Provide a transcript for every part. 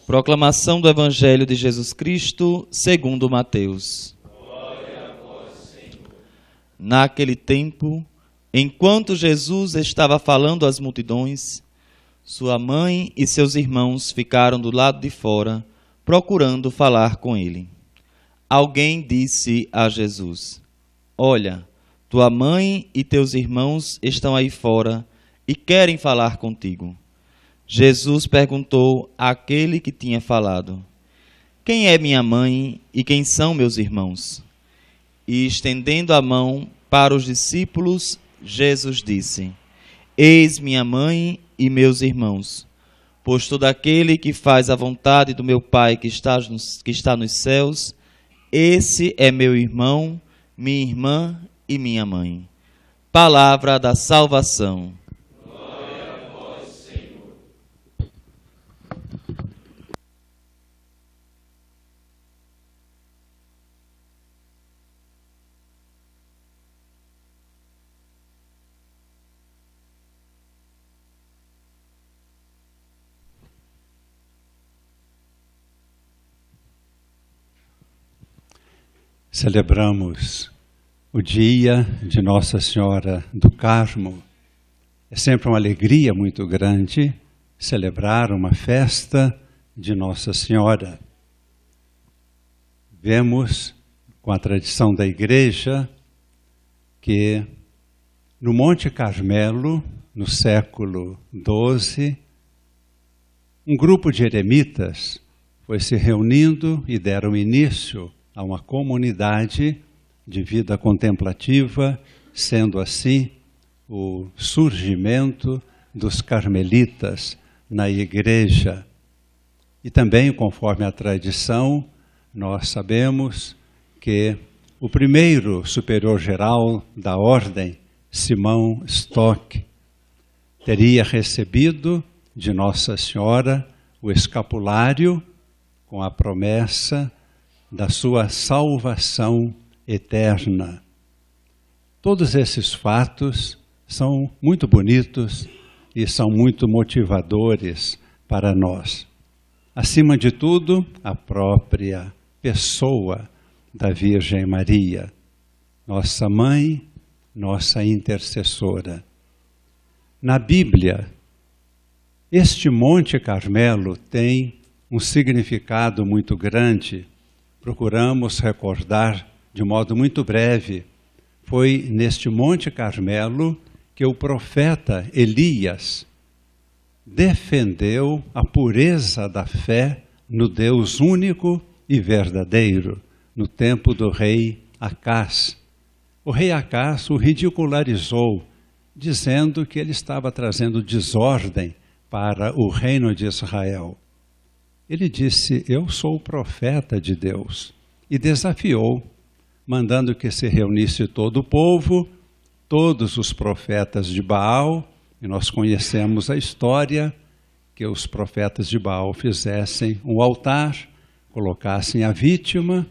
Proclamação do Evangelho de Jesus Cristo segundo Mateus. Glória a vós, Senhor. Naquele tempo, enquanto Jesus estava falando às multidões, sua mãe e seus irmãos ficaram do lado de fora, procurando falar com ele. Alguém disse a Jesus: Olha, tua mãe e teus irmãos estão aí fora e querem falar contigo. Jesus perguntou àquele que tinha falado: Quem é minha mãe e quem são meus irmãos? E estendendo a mão para os discípulos, Jesus disse: Eis minha mãe e meus irmãos. Pois todo aquele que faz a vontade do meu Pai que está nos céus, esse é meu irmão, minha irmã e minha mãe. Palavra da salvação. Celebramos o dia de Nossa Senhora do Carmo. É sempre uma alegria muito grande celebrar uma festa de Nossa Senhora. Vemos, com a tradição da Igreja, que no Monte Carmelo, no século XII, um grupo de eremitas foi se reunindo e deram início a uma comunidade de vida contemplativa, sendo assim o surgimento dos carmelitas na Igreja. E também, conforme a tradição, nós sabemos que o primeiro superior-geral da ordem, Simão Stock, teria recebido de Nossa Senhora o escapulário com a promessa da sua salvação eterna. Todos esses fatos são muito bonitos e são muito motivadores para nós. Acima de tudo, a própria pessoa da Virgem Maria, nossa mãe, nossa intercessora. Na Bíblia, este Monte Carmelo tem um significado muito grande. Procuramos recordar de modo muito breve. Foi neste Monte Carmelo que o profeta Elias defendeu a pureza da fé no Deus único e verdadeiro, no tempo do rei Acás. O rei Acás o ridicularizou, dizendo que ele estava trazendo desordem para o reino de Israel. Ele disse: eu sou o profeta de Deus, e desafiou, mandando que se reunisse todo o povo, todos os profetas de Baal, e nós conhecemos a história, que os profetas de Baal fizessem um altar, colocassem a vítima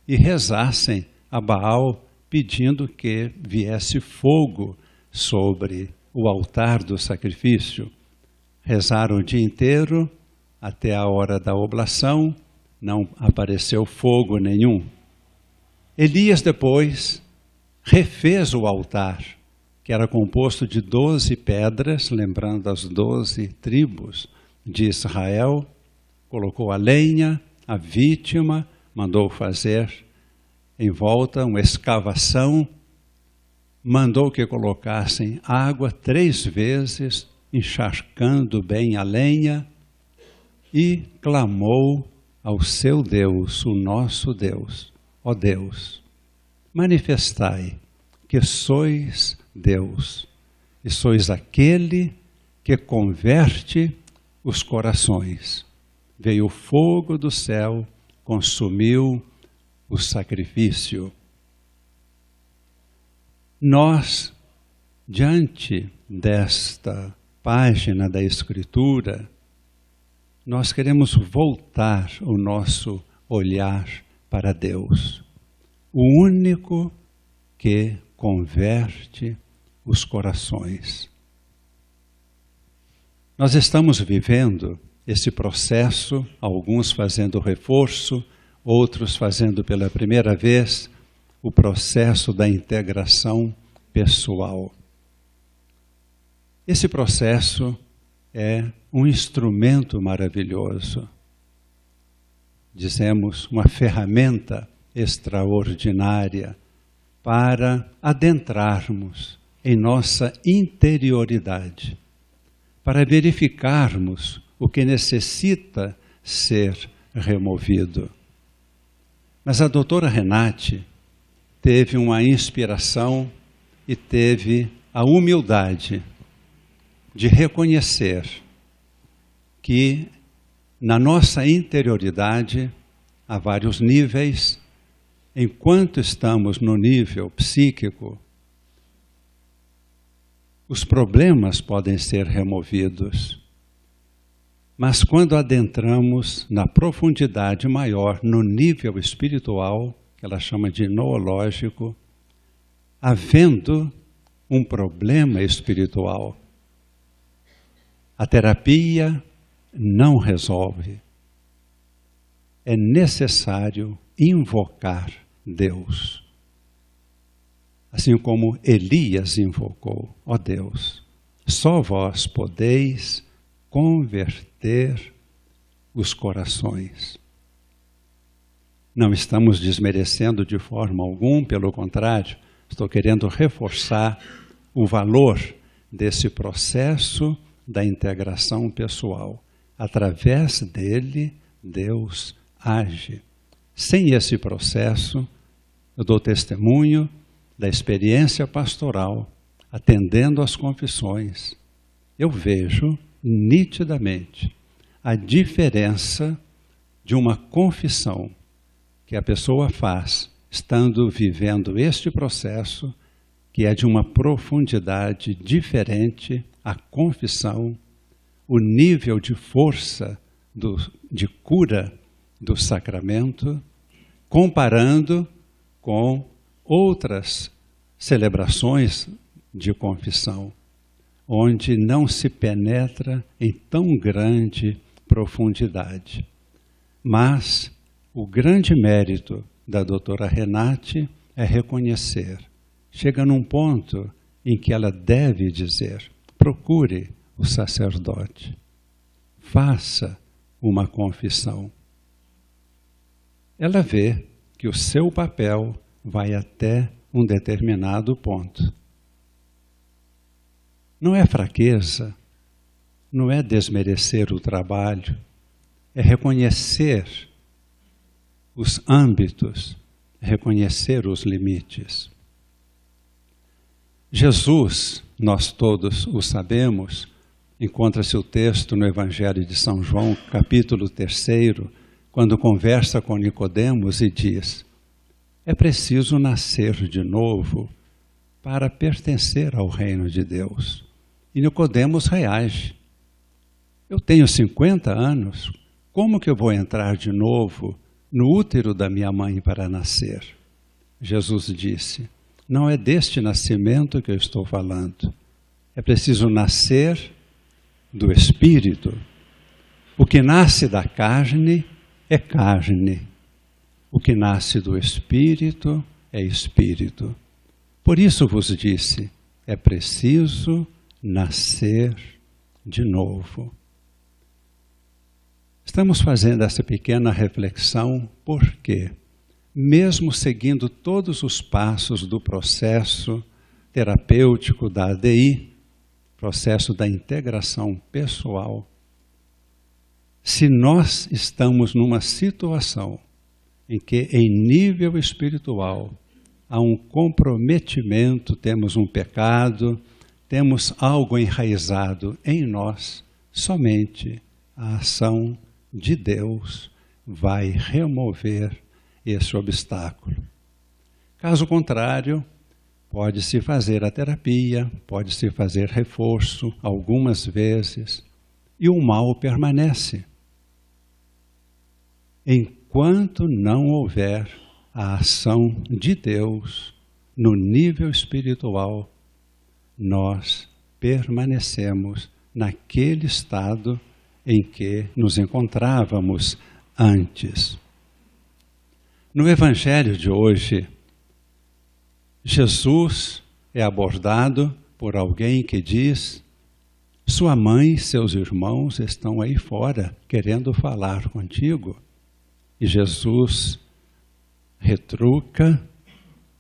e rezassem a Baal, pedindo que viesse fogo sobre o altar do sacrifício. Rezaram o dia inteiro, até a hora da oblação, não apareceu fogo nenhum. Elias depois refez o altar, que era composto de 12 pedras, lembrando as 12 tribos de Israel, colocou a lenha, a vítima, mandou fazer em volta uma escavação, mandou que colocassem água 3 vezes, encharcando bem a lenha, e clamou ao seu Deus, o nosso Deus: ó Deus, manifestai que sois Deus, e sois aquele que converte os corações. Veio o fogo do céu, consumiu o sacrifício. Nós, diante desta página da Escritura, nós queremos voltar o nosso olhar para Deus, o único que converte os corações. Nós estamos vivendo esse processo, alguns fazendo reforço, outros fazendo pela primeira vez o processo da integração pessoal. Esse processo é um instrumento maravilhoso. Dizemos, uma ferramenta extraordinária para adentrarmos em nossa interioridade, para verificarmos o que necessita ser removido. Mas a doutora Renate teve uma inspiração e teve a humildade de reconhecer que na nossa interioridade há vários níveis. Enquanto estamos no nível psíquico, os problemas podem ser removidos. Mas quando adentramos na profundidade maior, no nível espiritual, que ela chama de noológico, havendo um problema espiritual, a terapia não resolve. É necessário invocar Deus. Assim como Elias invocou, ó Deus, só vós podeis converter os corações. Não estamos desmerecendo de forma alguma, pelo contrário, estou querendo reforçar o valor desse processo da integração pessoal. Através dele, Deus age. Sem esse processo, eu dou testemunho da experiência pastoral, atendendo às confissões. Eu vejo nitidamente a diferença de uma confissão que a pessoa faz estando vivendo este processo, que é de uma profundidade diferente, a confissão, o nível de força de cura do sacramento, comparando com outras celebrações de confissão, onde não se penetra em tão grande profundidade. Mas o grande mérito da doutora Renate é reconhecer. Chega num ponto em que ela deve dizer, procure o sacerdote, faça uma confissão. Ela vê que o seu papel vai até um determinado ponto. Não é fraqueza, não é desmerecer o trabalho, é reconhecer os âmbitos, reconhecer os limites. Jesus, nós todos o sabemos, encontra-se o texto no Evangelho de São João, capítulo 3, quando conversa com Nicodemos e diz, é preciso nascer de novo para pertencer ao reino de Deus. E Nicodemos reage. Eu tenho 50 anos, como que eu vou entrar de novo no útero da minha mãe para nascer? Jesus disse, não é deste nascimento que eu estou falando. É preciso nascer do Espírito. O que nasce da carne é carne. O que nasce do Espírito é Espírito. Por isso vos disse, é preciso nascer de novo. Estamos fazendo essa pequena reflexão porque, mesmo seguindo todos os passos do processo terapêutico da ADI, processo da integração pessoal, se nós estamos numa situação em que, em nível espiritual, há um comprometimento, temos um pecado, temos algo enraizado em nós, somente a ação de Deus vai remover esse obstáculo. Caso contrário, pode-se fazer a terapia, pode-se fazer reforço algumas vezes, e o mal permanece. Enquanto não houver a ação de Deus no nível espiritual, nós permanecemos naquele estado em que nos encontrávamos antes. No Evangelho de hoje, Jesus é abordado por alguém que diz: sua mãe e seus irmãos estão aí fora querendo falar contigo. E Jesus retruca: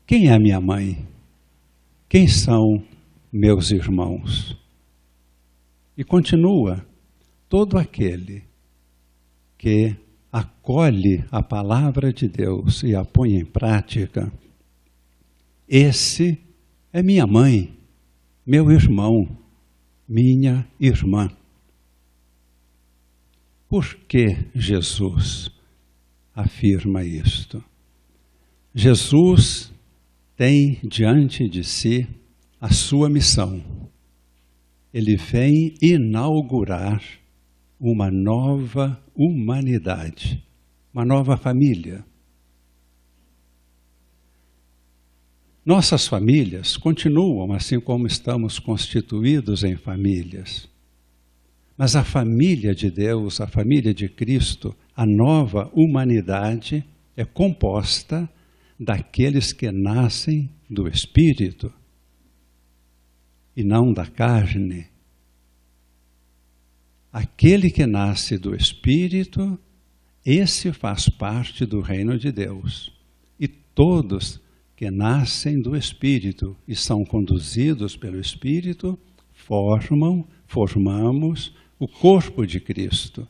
quem é minha mãe? Quem são meus irmãos? E continua: todo aquele que acolhe a palavra de Deus e a põe em prática, esse é minha mãe, meu irmão, minha irmã. Por que Jesus afirma isto? Jesus tem diante de si a sua missão. Ele vem inaugurar uma nova humanidade, uma nova família. Nossas famílias continuam assim como estamos constituídos em famílias. Mas a família de Deus, a família de Cristo, a nova humanidade é composta daqueles que nascem do Espírito e não da carne. Aquele que nasce do Espírito, esse faz parte do reino de Deus. E todos que nascem do Espírito e são conduzidos pelo Espírito, formamos o corpo de Cristo.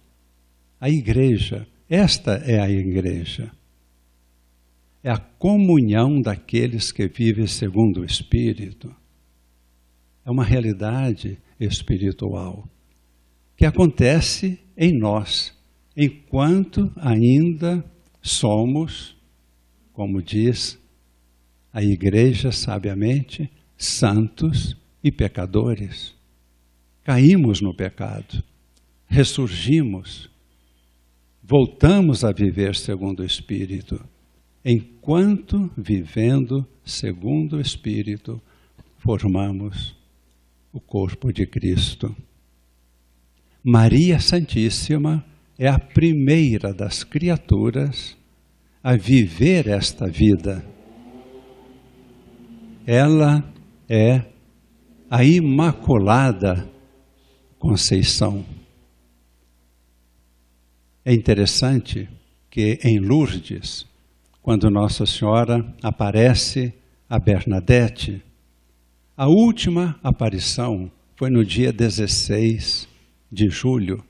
A igreja, esta é a igreja. É a comunhão daqueles que vivem segundo o Espírito. É uma realidade espiritual que acontece em nós, enquanto ainda somos, como diz a igreja sabiamente, santos e pecadores. Caímos no pecado, ressurgimos, voltamos a viver segundo o Espírito. Enquanto vivendo segundo o Espírito, formamos o corpo de Cristo. Maria Santíssima é a primeira das criaturas a viver esta vida. Ela é a Imaculada Conceição. É interessante que em Lourdes, quando Nossa Senhora aparece a Bernadette, a última aparição foi no dia 16 de julho,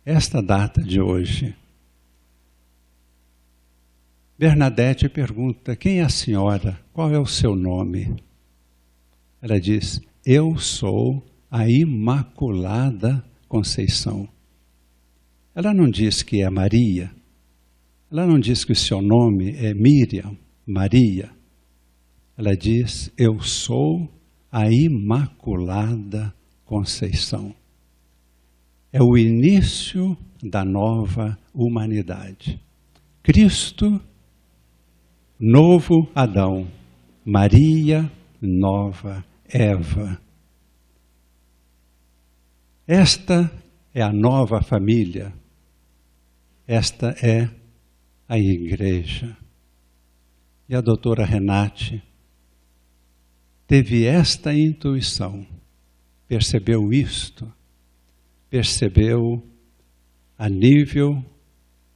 esta data de hoje. Bernadette pergunta: quem é a senhora? Qual é o seu nome? Ela diz: eu sou a Imaculada Conceição. Ela não diz que é Maria, ela não diz que o seu nome é Miriam, Maria. Ela diz: eu sou a Imaculada Conceição. É o início da nova humanidade. Cristo, novo Adão. Maria, nova Eva. Esta é a nova família. Esta é a igreja. E a doutora Renate teve esta intuição, percebeu isto, percebeu a nível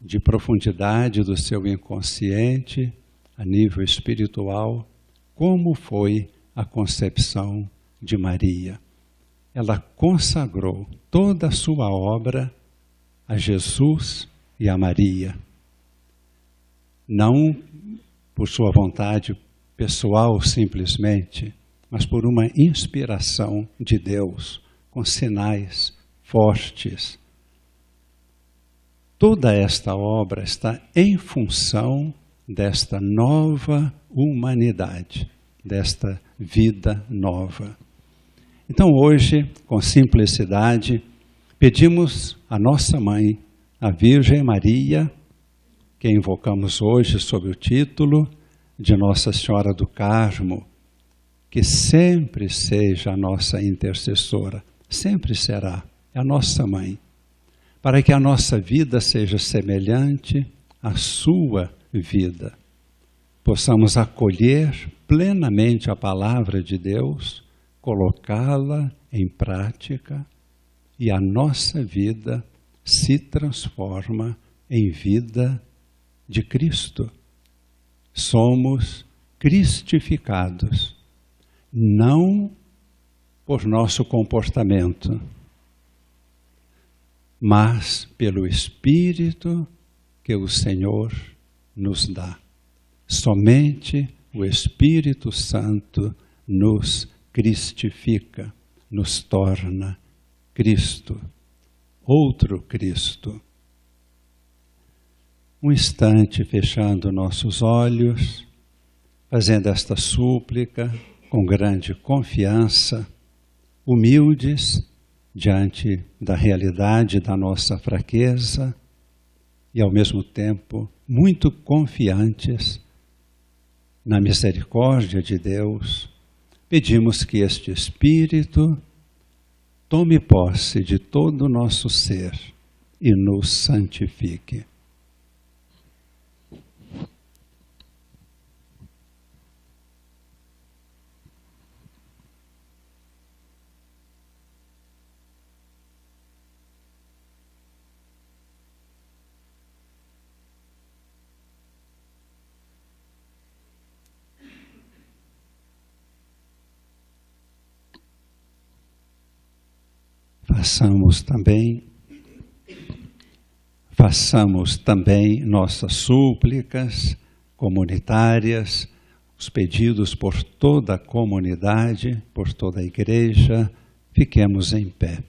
de profundidade do seu inconsciente, a nível espiritual, como foi a concepção de Maria. Ela consagrou toda a sua obra a Jesus e a Maria. Não por sua vontade pessoal simplesmente, mas por uma inspiração de Deus, com sinais fortes. Toda esta obra está em função desta nova humanidade, desta vida nova. Então hoje, com simplicidade, pedimos à nossa mãe, a Virgem Maria, que invocamos hoje sob o título de Nossa Senhora do Carmo, que sempre seja a nossa intercessora, sempre será, é a nossa mãe, para que a nossa vida seja semelhante à sua vida. Possamos acolher plenamente a palavra de Deus, colocá-la em prática e a nossa vida se transforma em vida de Cristo. Somos cristificados, não por nosso comportamento, mas pelo Espírito que o Senhor nos dá. Somente o Espírito Santo nos cristifica, nos torna Cristo, outro Cristo. Um instante fechando nossos olhos, fazendo esta súplica com grande confiança, humildes diante da realidade da nossa fraqueza e ao mesmo tempo muito confiantes na misericórdia de Deus, pedimos que este Espírito tome posse de todo o nosso ser e nos santifique. Façamos também nossas súplicas comunitárias, os pedidos por toda a comunidade, por toda a igreja. Fiquemos em pé.